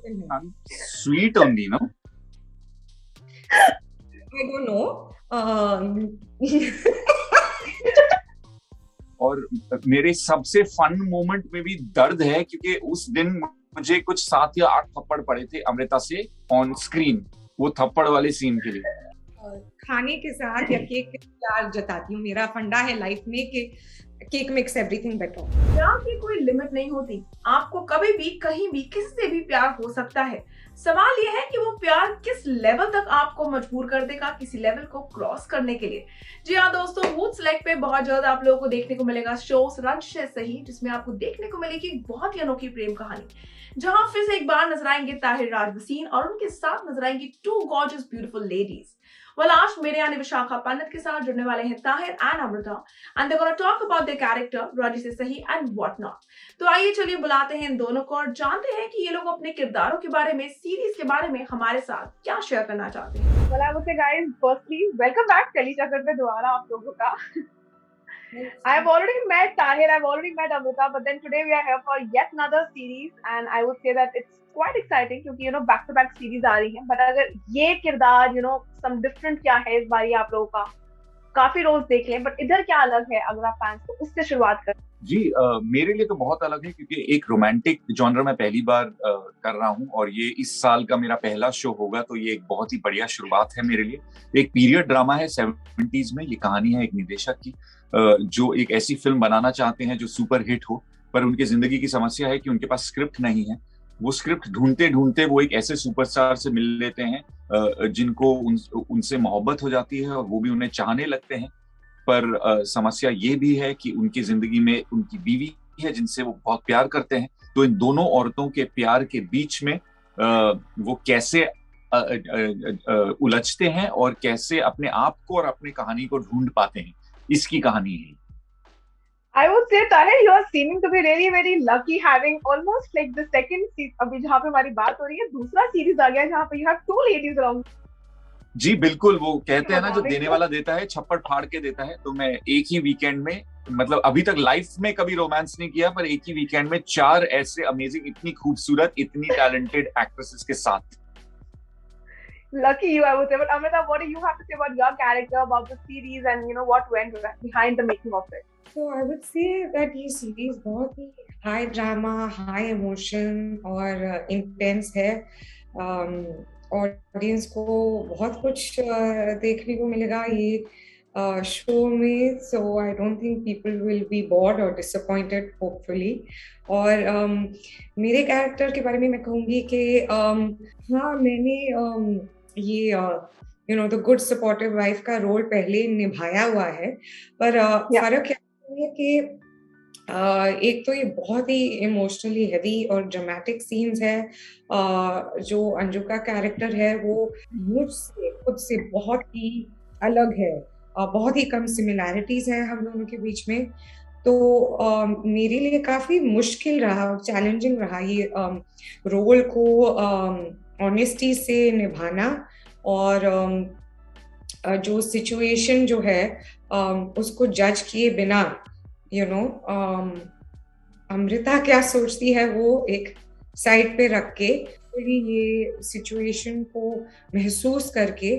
Sweet only, no? I don't know. और मेरे सबसे फन मोमेंट में भी दर्द है क्योंकि उस दिन मुझे कुछ 7 या 8 थप्पड़ पड़े थे अमृता से ऑन स्क्रीन, वो थप्पड़ वाले सीन के लिए। खाने के साथ या केक के साथ प्यार जताती हूँ। मेरा फंडा है लाइफ में कि केक मेक्स एवरीथिंग बेटर। प्यार की कोई लिमिट नहीं होती, आपको कभी भी कहीं भी किसी से भी प्यार हो सकता है। सवाल यह है कि वो प्यार किस लेवल तक आपको मजबूर कर देगा किसी लेवल को क्रॉस करने के लिए। जी हाँ दोस्तों, वुड सेलेक्ट पे बहुत जल्द आप लोगों को देखने को मिलेगा शो रंजिश है सही, जिसमें आपको देखने को मिलेगी एक बहुत ही अनोखी प्रेम कहानी, जहां फिर से एक बार नजर आएंगे ताहिर राज वसीम और उनके साथ नजर आएंगी 2 गॉर्जियस ब्यूटीफुल लेडीज। Well, आज मेरे यानी विशाखा पंडित के साथ जुड़ने वाले हैं Tahir and Amrita, and they're gonna talk about their character, रंजिश है सही एंड व्हाट नॉट। तो आइए चलिए बुलाते हैं इन दोनों को और जानते हैं कि ये लोग अपने किरदारों के बारे में, सीरीज के बारे में हमारे साथ क्या शेयर करना चाहते हैं। Well, I would say, guys, firstly, welcome back Tellychakkar पे दोबारा आप लोगों का। I've already met Tahir, I've already met Amrita, but then today we are here for yet another series, and I would say that it's quite exciting क्योंकि back to back series आ रही हैं। But अगर ये किरदार some different क्या है इस बारी आप लोगों का, काफी रोल्स देख लें, but इधर क्या अलग है अगर आप फैंस को उससे शुरुआत करें। जी मेरे लिए तो बहुत अलग है क्योंकि एक रोमांटिक जॉनर मैं पहली बार कर रहा हूँ और ये इस साल का मेरा पहला शो होगा, तो ये एक बहुत ही बढ़िया शुरुआत है मेरे लिए। एक पीरियड ड्रामा है 70s में, ये कहानी है एक निदेशक की जो एक ऐसी फिल्म बनाना चाहते हैं जो सुपर हिट हो, पर उनकी जिंदगी की समस्या है कि उनके पास स्क्रिप्ट नहीं है। वो स्क्रिप्ट ढूंढते ढूंढते वो एक ऐसे सुपरस्टार से मिल लेते हैं जिनको उनसे मोहब्बत हो जाती है और वो भी उन्हें चाहने लगते हैं। पर समस्या ये भी है कि उनकी जिंदगी में उनकी बीवी है जिनसे वो बहुत प्यार करते हैं, तो इन दोनों औरतों के प्यार के बीच में वो कैसे उलझते हैं और कैसे अपने आप को और अपनी कहानी को ढूंढ पाते हैं, इसकी कहानी है। I would say Tahir, you are seeming to be really very lucky having almost like the second series, अभी जहाँ पे हमारी बात हो रही है दूसरा सीरीज आ गया जहाँ पे you have 2 ladies around। जी बिल्कुल, वो कहते हैं ना जो देने वाला देता है छप्पड़ फाड़ के देता है, तो मैं एक ही वीकेंड में, मतलब अभी तक लाइफ में कभी रोमांस नहीं किया, पर एक ही वीकेंड में 4 ऐसे अमेजिंग, इतनी खूबसूरत, इतनी टैलेंटेड एक्ट्रेसेस के साथ। Lucky you, I would say. But Amrita, what do you have to say about your character, about the series, and what went behind the making of it? So I would say that ये series बहुत ही high drama, high emotion और intense है। Audience को बहुत कुछ देखने को मिलेगा ये शो में, so I don't think people will be bored और डिसअपॉइंटेड होपफुली। और मेरे कैरेक्टर के बारे में मैं कहूँगी कि हाँ, मैंने ये द गुड सपोर्टिव वाइफ का रोल पहले निभाया हुआ है, पर फर्क क्या है कि एक तो ये बहुत ही इमोशनली हेवी और ड्रामेटिक सीन्स है। जो अंजू का कैरेक्टर है वो मुझसे खुद से बहुत ही अलग है, बहुत ही कम सिमिलैरिटीज है हम दोनों के बीच में। तो मेरे लिए काफी मुश्किल रहा, चैलेंजिंग रहा ये रोल को ऑनेस्टी से निभाना, और जो सिचुएशन जो है उसको जज किए बिना अमृता क्या सोचती है वो एक साइड पे रख के ये सिचुएशन को महसूस करके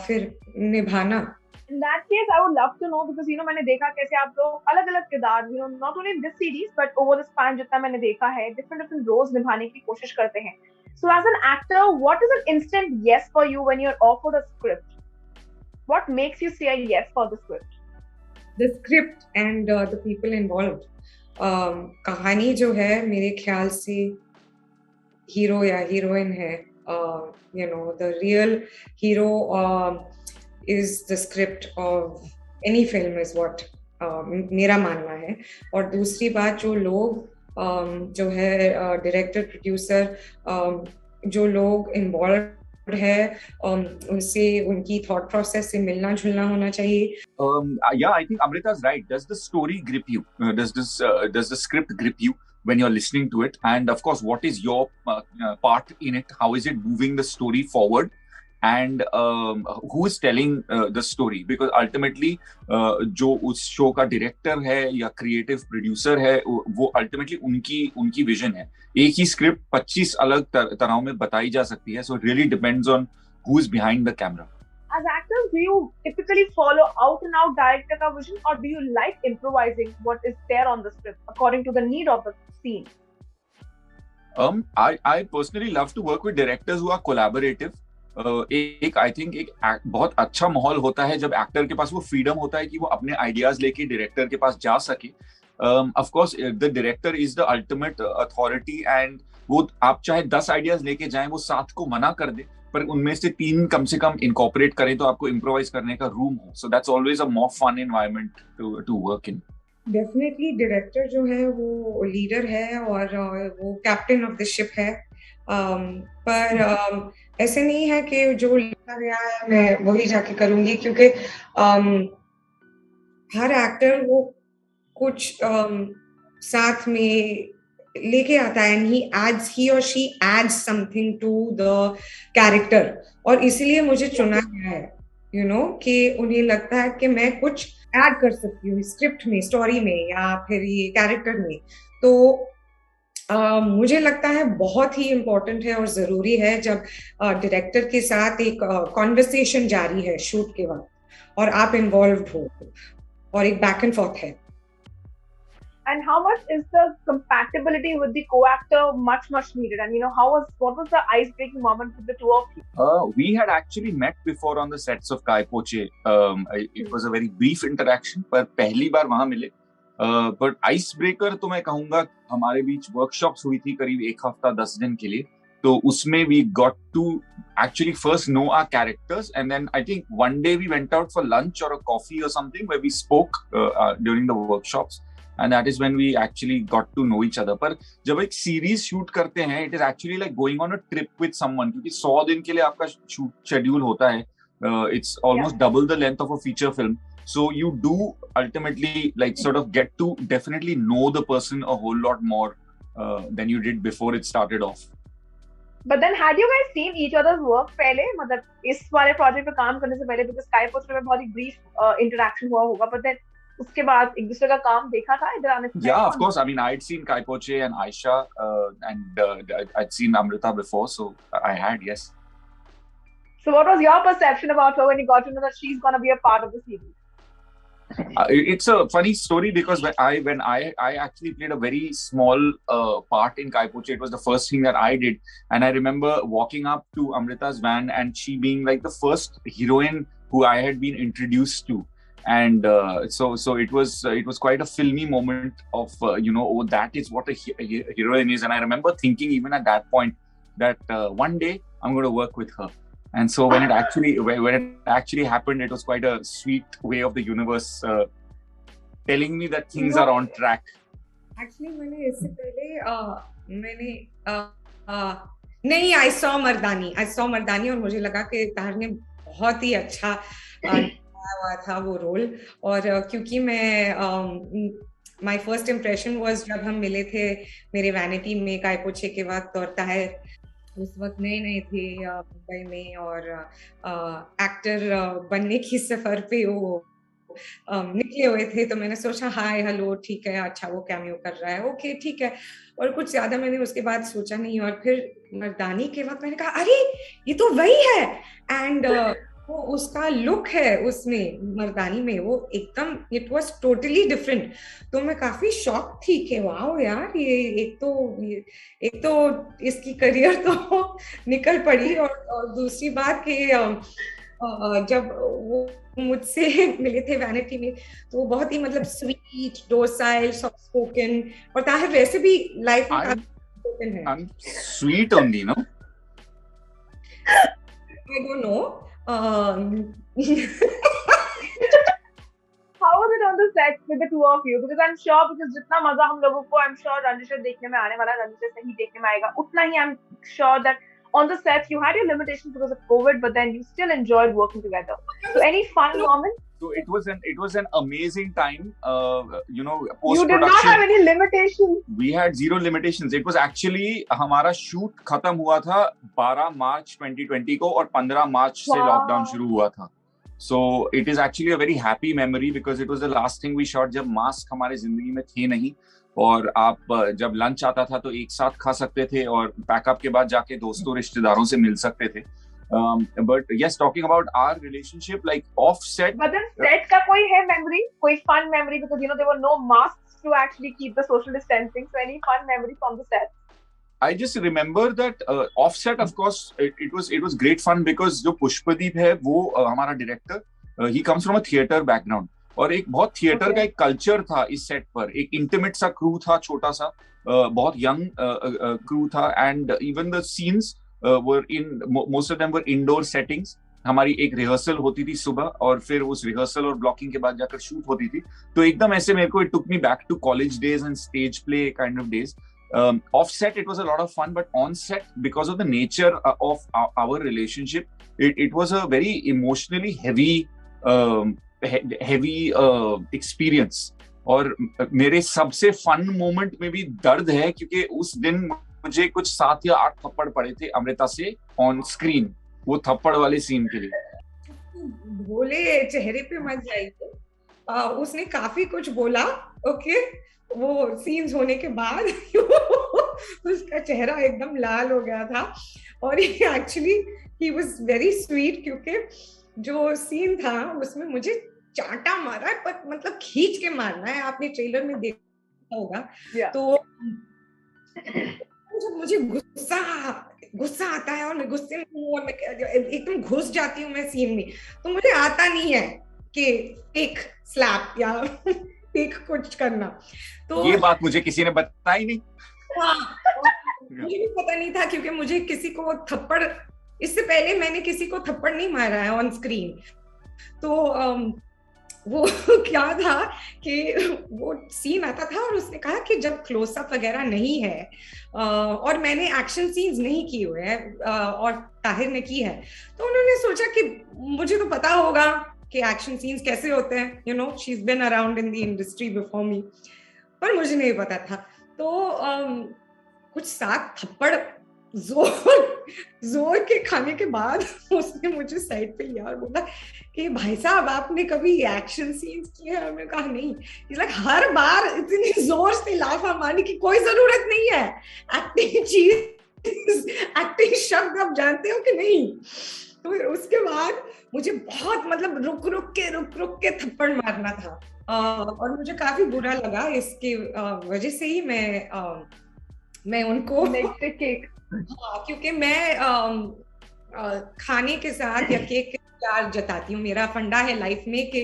फिर निभाना। In that case, I would love to know because मैंने देखा कैसे आप लोग अलग-अलग किरदार not only in this series but over the span जितना मैंने देखा है different roles निभाने की कोशिश करते हैं। So as an actor, what is an instant yes for you when you're offered a script? What makes you say a yes for the script? The script and the people involved. कहानी जो है मेरे ख्याल से hero या heroine है, the real hero is the script of any film is what मेरा मानना है। और दूसरी बात, जो लोग जो है डायरेक्टर, प्रोड्यूसर, जो लोग इन्वॉल्व है उनसे, उनकी थॉट प्रोसेस से मिलना जुलना होना चाहिए। Yeah, I think Amrita is right. Does the story grip you? Does the script grip you when you're listening to it? And of course, what is your part in it? How is it moving the story forward? and who is telling the story, because ultimately जो उस show का director है या creative producer है, वो ultimately उनकी vision है. एक ही स्क्रिप्ट 25 अलग तरह में बताई जा सकती है. So it really depends on who is behind the camera. As actors, do you typically follow out and out director ka vision, or do you like improvising what is there on the script according to the need of the scene? I personally love to work with directors who are collaborative. एक I think एक बहुत अच्छा माहौल होता है जब actor के पास वो फ्रीडम होता है कि वो अपने आइडियाज लेके डायरेक्टर के पास जा सके. Of course the director is the ultimate authority, and वो आप चाहे 10 आइडियाज लेके जाएं, वो 7 को मना कर दे, पर उनमें से 3 कम से कम इनकॉर्पोरेट करें तो आपको इम्प्रोवाइज करने का रूम हो. So that's always a more fun environment to work in. Definitely director जो है वो लीडर है और वो कैप्टन ऑफ द शिप है. पर ऐसे नहीं है कि जो लिखा गया है मैं वही जाके करूंगी, क्योंकि हर एक्टर वो कुछ साथ में लेके आता है, and he or she adds something to the character, और इसीलिए मुझे चुना गया है, कि उन्हें लगता है कि मैं कुछ ऐड कर सकती हूँ स्क्रिप्ट में, स्टोरी में, या फिर ये कैरेक्टर में. तो मुझे लगता है बहुत ही इम्पोर्टेंट है और ज़रूरी है जब डायरेक्टर के साथ एक कॉन्वर्सेशन जारी है शूट के वक्त और आप इन्वॉल्व्ड हो और एक बैक एंड फोर्थ है. And how much is the compatibility with the co-actor much needed? And what was the ice-breaking moment with the two of you? We had actually met before on the sets of Kai Poche. It was a very brief interaction, पर पहली बार वहाँ मिले. But icebreaker तो मैं कहूँगा हमारे बीच workshops हुई थी करीब 1 हफ्ता 10 दिन के लिए. तो उसमें we got to actually first know our characters, and then I think one day we went out for lunch or a coffee or something where we spoke during the workshops. And that is when we actually got to know each other. पर जब एक series shoot करते हैं, it is actually like going on a trip with someone, क्योंकि 100 दिन के लिए आपका शूट शेड्यूल होता है. It's almost double the length of a feature film. So you do ultimately like sort of get to definitely know the person a whole lot more than you did before it started off. But then had you guys seen each other's work पहले, मतलब इस वाले project पे काम करने से पहले, because Kai Poche में बहुत ही brief interaction हुआ होगा, but then उसके बाद एक दूसरे का काम देखा था इधर आने से? Yeah, of course. I mean, I'd seen Kai Poche and Aisha, and I'd seen Amrita before, so I had, yes. So what was your perception about her when you got to know that she's going to be a part of the series? It's a funny story because when I actually played a very small part in Kai Poche. It was the first thing that I did, and I remember walking up to Amrita's van and she being like the first heroine who I had been introduced to, and so it was quite a filmy moment of oh, that is what a heroine is. And I remember thinking even at that point that one day I'm going to work with her. And so when it actually happened, it was quite a sweet way of the universe telling me that things are on track. Actually, मैंने इससे पहले I saw मर्दानी और मुझे लगा कि तार ने बहुत ही अच्छा हुआ था वो रोल. और क्योंकि मैं my first impression was जब हम मिले थे मेरे वैनिटी में काय पोछे के वक्त, और ताहिर उस वक्त नए थे मुंबई में और एक्टर बनने की सफर पे वो निकले हुए थे. तो मैंने सोचा हाय हेलो ठीक है, अच्छा वो कैमियो कर रहा है, ओके ठीक है, और कुछ ज्यादा मैंने उसके बाद सोचा नहीं. और फिर मर्दानी के वक्त मैंने कहा अरे ये तो वही है, एंड वो उसका लुक है उसमें मर्दानी में, वो एकदम इट वाज टोटली डिफरेंट. तो मैं काफी शॉक थी कि वाओ यार, ये एक तो इसकी करियर तो निकल पड़ी. और दूसरी बात कि जब वो मुझसे मिले थे वैनिटी में तो वो बहुत ही मतलब स्वीट, डोसाइल, सॉफ्ट स्पोकन, और ताहिर वैसे भी लाइफ में काफी स्पोकन है. I'm sweet only, no? I don't know. How was it on the set with the two of you? Because I'm sure, because जितना मजा हम लोगों को I'm sure रंजिशा देखने में आने वाला, रंजिशा से ही देखने में आएगा, उतना ही I'm sure that on the set you had your limitations because of COVID, but then you still enjoyed working together. So any fun moments? So it was an amazing time. You know, post You did not have any limitations. We had zero limitations. It was actually हमारा shoot खत्म हुआ था 12 मार्च 2020 को और 15 मार्च से lockdown शुरू हुआ था. So it is actually a very happy memory because it was the last thing we shot जब मास्क हमारे जिंदगी में थे नहीं और आप जब लंच आता था तो एक साथ खा सकते थे और पैकअप के बाद जाके दोस्तों रिश्तेदारों से मिल सकते थे. But yes, talking about our relationship, like offset. But then set का कोई है memory, कोई fun memory, because you know there were no masks to actually keep the social distancing. So any fun memory from the set? I just remember that offset, of course, it was great fun because जो पुष्पदीप है वो हमारा director, he comes from a theater background और एक बहुत theatre का एक culture था इस सेट पर. एक इंटीमेट सा क्रू था, छोटा सा, बहुत यंग क्रू था and even the scenes were in most of them were indoor settings. हमारी एक रिहर्सल होती थी सुबह और फिर उस रिहर्सल और ब्लॉकिंग के बाद जाकर शूट होती थी. तो एकदम ऐसे मेरे को it took me back to college days and stage play kind of days. Off set it was a lot of fun, but on set because of the nature of our relationship, it was a very emotionally heavy experience. और मेरे सबसे fun moment में भी दर्द है क्योंकि उस दिन मुझे कुछ 7 या 8 थप्पड़ पड़े थे अमृता से ऑन स्क्रीन, वो थप्पड़ वाले सीन के लिए. बोले चेहरे पे मत जाइए, उसने काफी कुछ बोला. ओके, वो सीन्स होने के बाद उसका चेहरा एकदम लाल हो गया था और actually he was very sweet क्योंकि जो सीन था उसमें मुझे चाटा मारा, पर मतलब खींच के मारना है. आपने ट्रेलर में देखा होगा. तो जब मुझे गुस्सा आता है और मैं गुस्से में हूँ और मैं एकदम घुस जाती हूँ मैं सीन में, तो मुझे आता नहीं है कि एक स्लैप या एक कुछ करना. तो ये बात मुझे किसी ने बताई नहीं. हाँ, मुझे भी पता नहीं था क्योंकि मुझे किसी को थप्पड़, इससे पहले मैंने किसी को थप्पड़ नहीं मारा है ऑन स्क्रीन. तो वो क्या था कि वो सीन आता था और उसने कहा कि जब क्लोजअप वगैरह नहीं है और मैंने एक्शन सीन्स नहीं किए हुए हैं और ताहिर ने की है, तो उन्होंने सोचा कि मुझे तो पता होगा कि एक्शन सीन्स कैसे होते हैं. You know, she is been around in the industry before me, पर मुझे नहीं पता था. तो कुछ 7 थप्पड़ जोर के खाने के बाद उसने मुझे साइड पे लिया और बोला कि भाई साहब आपने कभी एक्शन सीन्स किए हैं? मैंने कहा नहीं. इट्स लाइक हर बार इतनी जोर से लाफा मारने की कोई जरूरत नहीं है. एक्टिंग शब्द आप जानते हो कि नहीं? तो फिर उसके बाद मुझे बहुत मतलब रुक रुक के थप्पड़ मारना था और मुझे काफी बुरा लगा. इसके वजह से ही मैं उनको केक, हाँ, क्योंकि मैं खाने के साथ या केक के प्यार जताती हूँ. मेरा फंडा है लाइफ में कि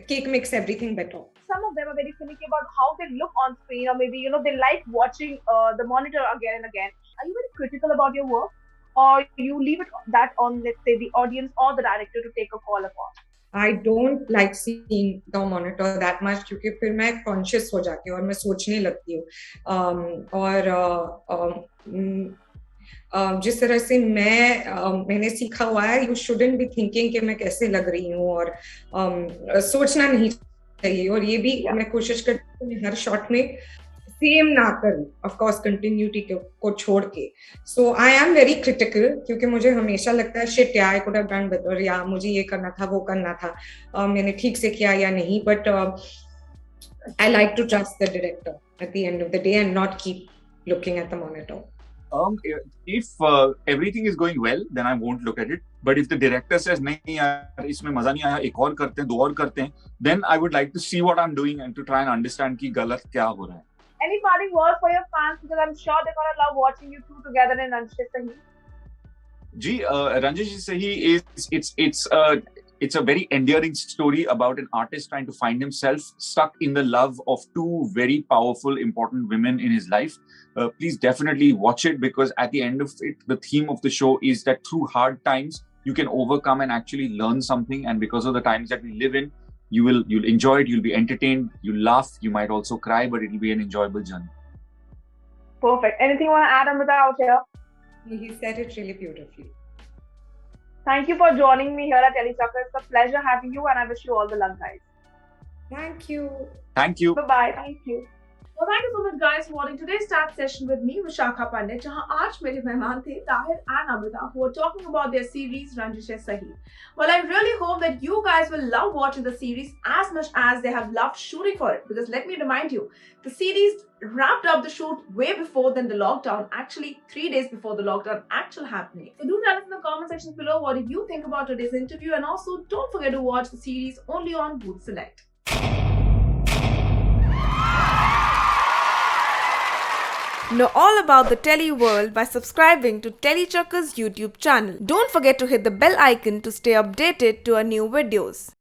cake makes everything better. Some of them are very finicky about how they look on screen, or maybe you know they like watching the monitor again and again. Are you very critical about your work, or you leave that on, let's say, the audience or the director to take a call upon? I don't like seeing the monitor that much क्योंकि फिर मैं conscious हो जाती हूँ और मैं सोचने लगती हूँ. और जिस तरह से मैंने सीखा हुआ है, you shouldn't be thinking कि मैं कैसे लग रही हूँ और सोचना नहीं चाहिए. और ये भी मैं कोशिश करती हूँ हर शॉट में सेम ना करूँ, ऑफ कोर्स कंटिन्यूटी को छोड़ के. सो आई एम वेरी क्रिटिकल क्योंकि मुझे हमेशा लगता है शिट यार, I could have done better, या मुझे ये करना था, वो करना था, मैंने ठीक से किया या नहीं. But I like to trust the director at the end of the day and not keep looking at the monitor. If everything is going well, then I won't look at it. But if the director says नहीं यार इसमें मजा नहीं आया, एक और करते हैं, 2 और करते हैं, then I would like to see what I'm doing and to try and understand कि गलत क्या हो रहा है. Any parting words for your fans, because I'm sure they're gonna love watching you two together in Ranjish Sahi. Ji, Ranjish Sahi is it's a very endearing story about an artist trying to find himself stuck in the love of 2 very powerful, important women in his life. Please definitely watch it because at the end of it, the theme of the show is that through hard times, you can overcome and actually learn something. And because of the times that we live in, you'll enjoy it, you'll be entertained, you'll laugh, you might also cry, but it'll be an enjoyable journey. Perfect. Anything you want to add, Amrita, out here? He said it really beautifully. Thank you for joining me here at Telechakkar. It's a pleasure having you, and I wish you all the luck, guys. Thank you. Thank you. Bye-bye. Thank you. Well, thank you so much, guys, for watching today's start session with me, Vishakha Pandit, जहां आज मेरे मेहमान थे Tahir and Amrita, who were talking about their series Ranjish Hai Sahi. Well, I really hope that you guys will love watching the series as much as they have loved shooting for it. Because let me remind you, the series wrapped up the shoot way before than the lockdown, actually 3 days before the lockdown actual happening. So do tell us in the comment sections below what did you think about today's interview, and also don't forget to watch the series only on Booth Select. Know all about the Tele world by subscribing to Telechakkar's YouTube channel. Don't forget to hit the bell icon to stay updated to our new videos.